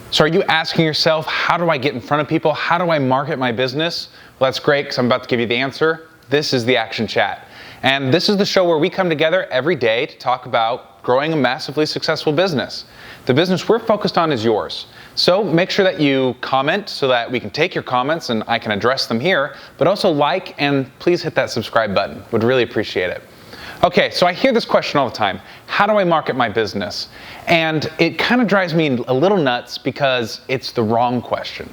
So are you asking yourself, how do I get in front of people? How do I market my business? Well, that's great, because I'm about to give you the answer. This is the Action Chat. And this is the show where we come together every day to talk about growing a massively successful business. The business we're focused on is yours. So make sure that you comment so that we can take your comments and I can address them here, but also like and please hit that subscribe button. Would really appreciate it. Okay, so I hear this question all the time. How do I market my business? And it kind of drives me a little nuts because it's the wrong question.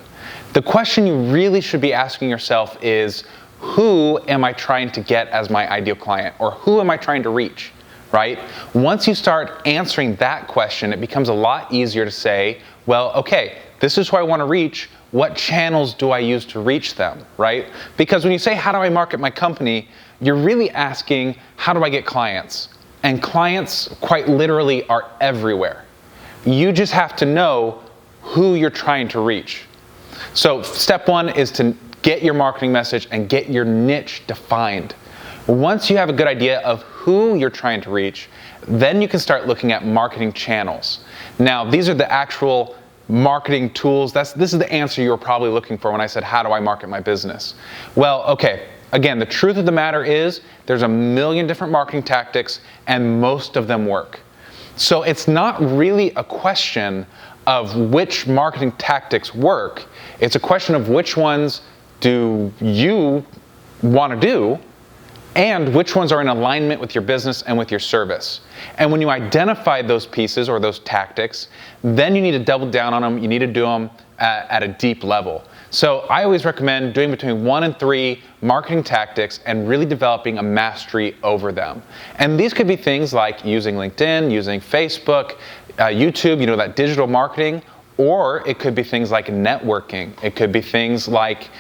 The question you really should be asking yourself is, who am I trying to get as my ideal client? Or who am I trying to reach, right? Once you start answering that question, it becomes a lot easier to say, well, okay, this is who I want to reach. What channels do I use to reach them, right? Because when you say, how do I market my company? You're really asking, how do I get clients? And clients, quite literally, are everywhere. You just have to know who you're trying to reach. So step one is to get your marketing message and get your niche defined. Once you have a good idea of who you're trying to reach, then you can start looking at marketing channels. Now, these are the actual marketing tools. This is the answer you were probably looking for when I said, how do I market my business? Well, okay. Again, the truth of the matter is there's a million different marketing tactics and most of them work. So it's not really a question of which marketing tactics work. It's a question of which ones do you want to do and which ones are in alignment with your business and with your service. And when you identify those pieces or those tactics, then you need to double down on them. You need to do them at a deep level. So I always recommend doing between 1 and 3 marketing tactics and really developing a mastery over them. And these could be things like using LinkedIn, using Facebook, YouTube, that digital marketing, or it could be things like networking. It could be things like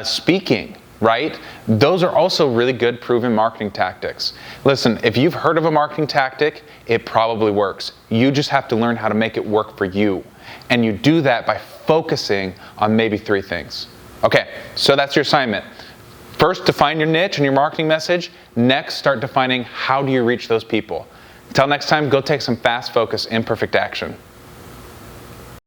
speaking, right? Those are also really good proven marketing tactics. Listen, if you've heard of a marketing tactic, it probably works. You just have to learn how to make it work for you. And you do that by focusing on maybe 3 things. Okay, so that's your assignment. First, define your niche and your marketing message. Next, start defining how do you reach those people. Until next time, go take some fast, focused, imperfect action.